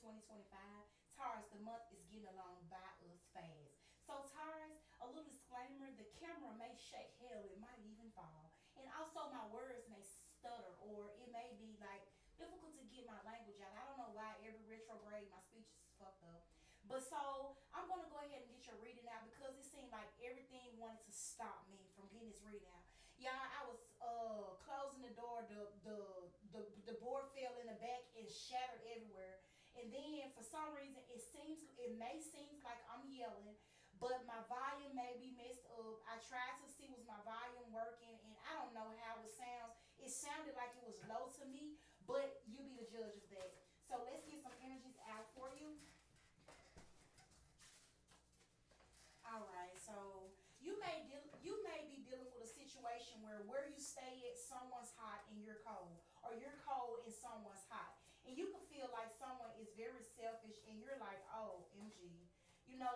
2025. Taurus, the month is getting along by us fast. So, Taurus, a little disclaimer, the camera may shake, hell, it might even fall. And also, my words may stutter, or it may be like difficult to get my language out. I don't know why every retrograde my speech is fucked up. But so I'm gonna go ahead and get your reading out because it seemed like everything wanted to stop me from getting this reading out. Yeah, I was closing the door, the board fell in the back and shattered everywhere. And then for some reason it may seem like I'm yelling, but my volume may be messed up. I tried to see was my volume working, and I don't know how it sounds. It sounded like it was low to me, but you be the judge of that. So let's get some energies out for you. All right, so you may be dealing with a situation where you stay at someone's hot and you're cold, or you're cold and someone's hot, and you can feel like someone is very selfish, and you're like, oh, MG,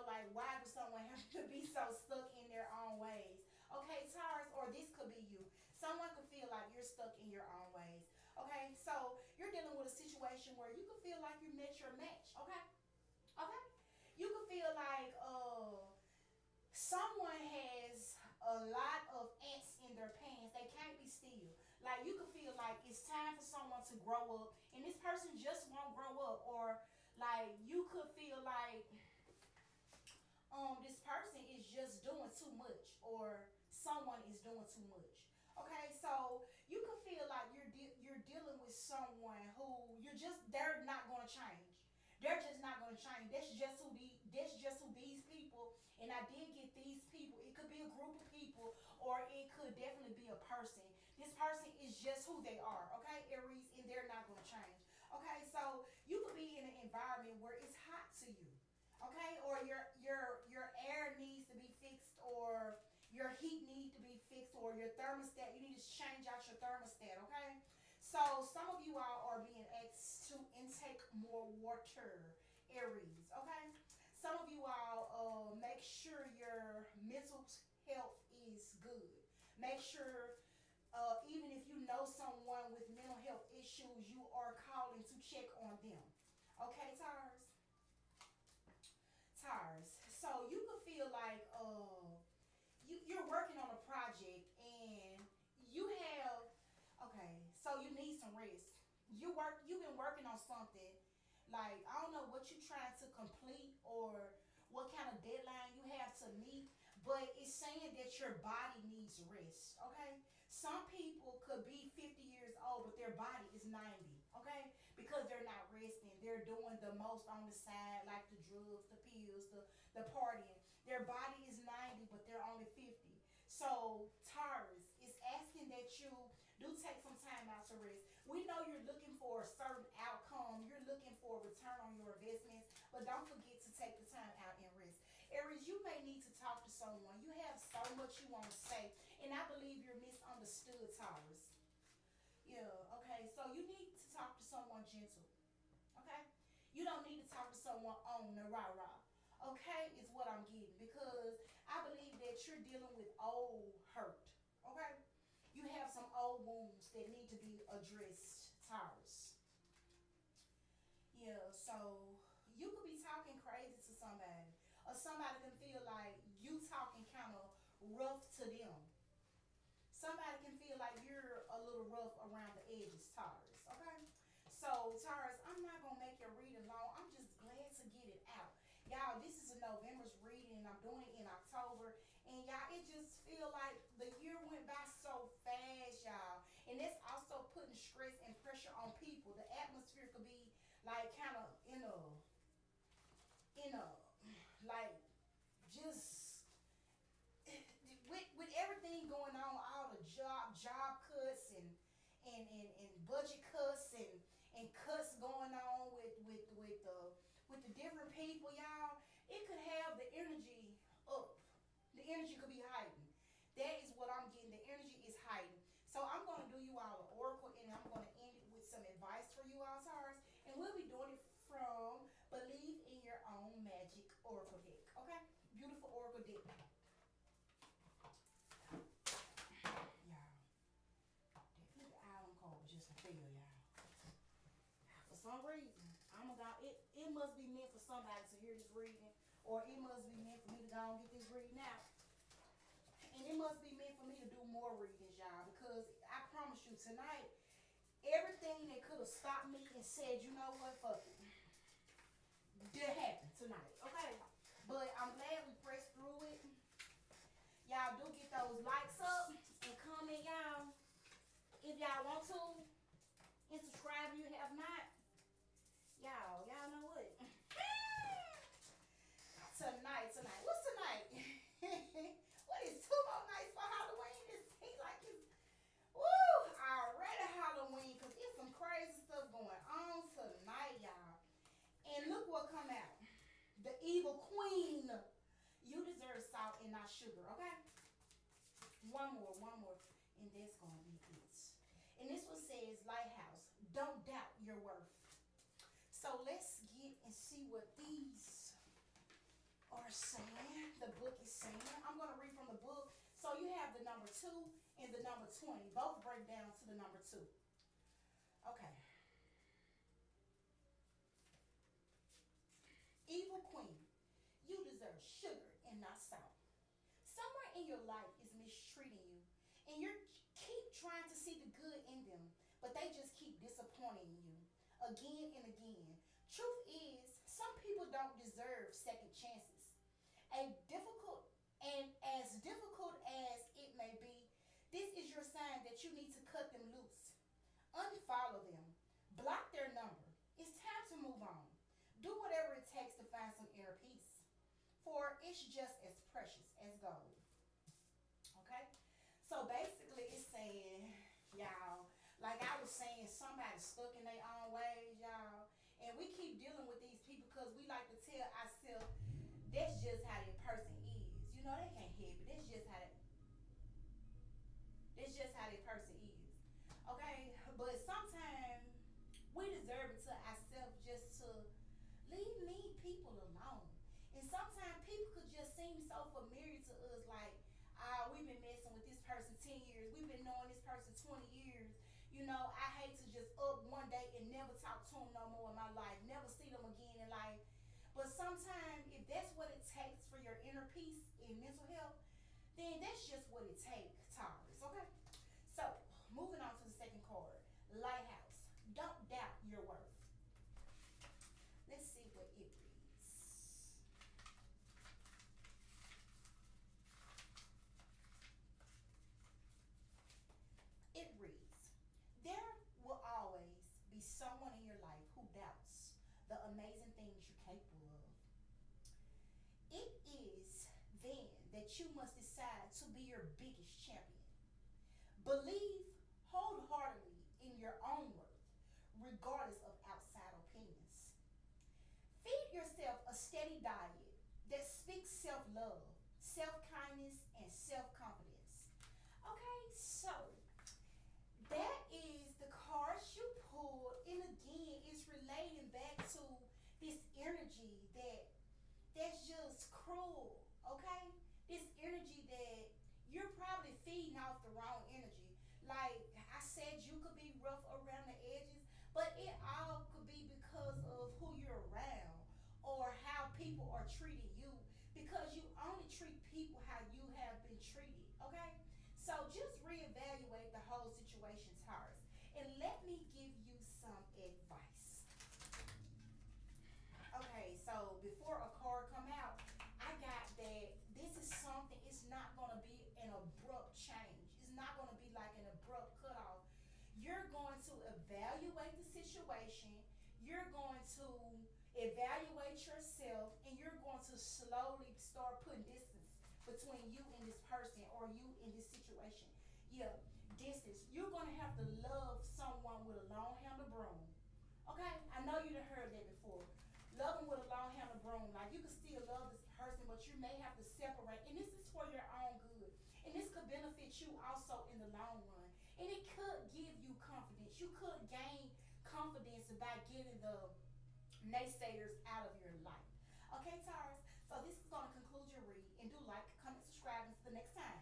like why does someone have to be so stuck in their own ways? Okay, Taurus, or this could be you. Someone could feel like you're stuck in your own ways. Okay, so you're dealing with a situation where you could feel like you met your match. Okay, okay, you could feel like someone has a lot of ants in their pants. They can't be still. Like you could feel like it's time for someone to grow up, and this person just won't grow up. Or like you could feel like this person is just doing too much, or someone is doing too much. Okay, so you could feel like you're dealing with someone who they're not going to change. They're just not going to change. That's just who these people. And I did get these people. It could be a group of people, or it could definitely be a person. This person is just who they are. Okay, Aries, and they're not going to change. Okay, so you could be in an environment where it's hot to you. Okay, or your air needs to be fixed, or your heat needs to be fixed, or your thermostat, you need to change out your thermostat. Okay, so some of you all are being asked to intake more water, Aries. Okay, some of you all make sure your mental health is good. Make sure even if you know someone with mental health issues, you are calling to check on them. Okay, Taurus. Taurus. So you could feel like you're working on a project, and you have, okay, so you need some rest. You've been working on something, like I don't know what you're trying to complete, or what kind of deadline you have to meet, but it's saying that your body needs rest. Okay, some people could be 50 years old, but their body is 90. Okay, because they're not resting. They're doing the most on the side, like the drugs, the pills, the partying. Their body is 90, but they're only 50. So Taurus is asking that you do take some time out to rest. We know you're looking for a certain outcome. You're looking for a return on your investments, but don't forget to take the time out and rest. Aries, you may need to talk to someone. You have so much you want to say, and I believe you're misunderstood, Taurus. Yeah, okay. So you need to talk to someone gentle. Okay? You don't need to talk to someone on the rah-rah. Okay, is what I'm getting, because I believe that you're dealing with old hurt. Okay? You have some old wounds that need to be addressed, Taurus. Yeah, so you could be talking crazy to somebody, or somebody can feel like you talking kind of rough to them. Somebody can feel like you're a little rough around the edges, Taurus. Okay? So, Taurus, I'm not going to make your reading long. I'm just glad to get it out. Y'all, this is a November's reading, and I'm doing it in October. And, y'all, it just feel like the year went by so fast, y'all. And that's also putting stress and pressure on people. The atmosphere could be, like, kind of like, just with everything going on, all the job cuts and budget cuts and cuts going on with the different people, y'all, it could have the energy up. The energy could be heightened. That is what I'm getting. The energy is heightened. So I'm going to do you all an oracle, and I'm going to end it with some advice for you all, Taurus. And we'll be doing it from Believe in Your Own Magic Oracle deck. Okay? Beautiful oracle deck. Y'all, definitely the island card was just a fail, y'all. For some reason, I I'm gonna go. It must be meant for somebody to hear this reading, or it must be meant for me to go and get this reading out. And it must be meant for me to do more readings, y'all, because I promise you tonight, everything that could have stopped me and said, you know what, fuck it, did happen tonight, okay? But I'm glad we pressed through it. Y'all do get those likes up and comment, y'all, if y'all want to. And subscribe if you have not. Y'all know what? Tonight. What's tonight? What is 2 more nights for Halloween? It seems like it's already Halloween, because it's some crazy stuff going on tonight, y'all. And look what come out. The evil queen. You deserve salt and not sugar, okay? One more. And that's gonna be it. And this one says, Lighthouse, don't doubt your worth. So let's get and see what these are saying. The book is saying. I'm going to read from the book. So you have the number 2 and the number 20. Both break down to the number 2. Okay. Evil queen, you deserve sugar and not salt. Somewhere in your life is mistreating you, and you keep trying to see the good in them, but they just keep disappointing you again and again. Truth is, some people don't deserve second chances. As difficult as it may be, this is your sign that you need to cut them loose. Unfollow them. Block their number. It's time to move on. Do whatever it takes to find some inner peace, for it's just as precious as gold. Okay? So basically it's saying, y'all, like I was saying, somebody's stuck in their own ways, y'all. And we keep dealing with these people because we like to tell ourselves that's just how that person is. You know, they can't help it. That's just how that person is. Okay? But sometimes we deserve it to ourselves just to leave people alone. And sometimes people could just seem so familiar to us, like, we've been messing with this person 10 years. We've been knowing this person 20 years. You know, I hate to just up one day and never talk to them no more in my life. Never see them again in life. But sometimes, if that's what it takes for your inner peace and mental health, then that's just what it takes, Taurus, okay? So, moving on to the second card. Lighthouse. Don't doubt your worth. Let's see what it reads. It reads, there will always be someone in your life who doubts the amazing things you're capable of. It is then that you must decide to be your biggest champion. Believe wholeheartedly in your own worth, regardless of outside opinions. Feed yourself a steady diet that speaks self-love, self-kindness, and self-confidence. Okay, so that is the cards you pulled, and again, it's relating back to this energy that's just cruel, okay? This energy that you're probably feeding off the wrong energy. Like I said, you could be rough around the edges, but it all could be because of who you're around or how people are treating you, because you only treat people how you have been treated, okay? So just reevaluate the whole situation, Taurus, and let me give you some advice. Okay, so before a card come out, I got that this is something, it's not going to be an abrupt change. It's not going to be like an abrupt cutoff. You're going to evaluate the situation. You're going to evaluate yourself, and you're going to slowly start putting distance between you and this person or you in this situation. Yeah, distance. You're going to have to love someone with a long handle broom. Okay? I know you've heard that before. Love them with a long handle broom. Like, you can still love this person, but you may have to separate. And this is for your own good. And this could benefit you also in the long run. And it could give you confidence. You could gain confidence by getting the naysayers out of your life. Okay, Taurus? So this is going to conclude your read. And do like, comment, subscribe until the next time.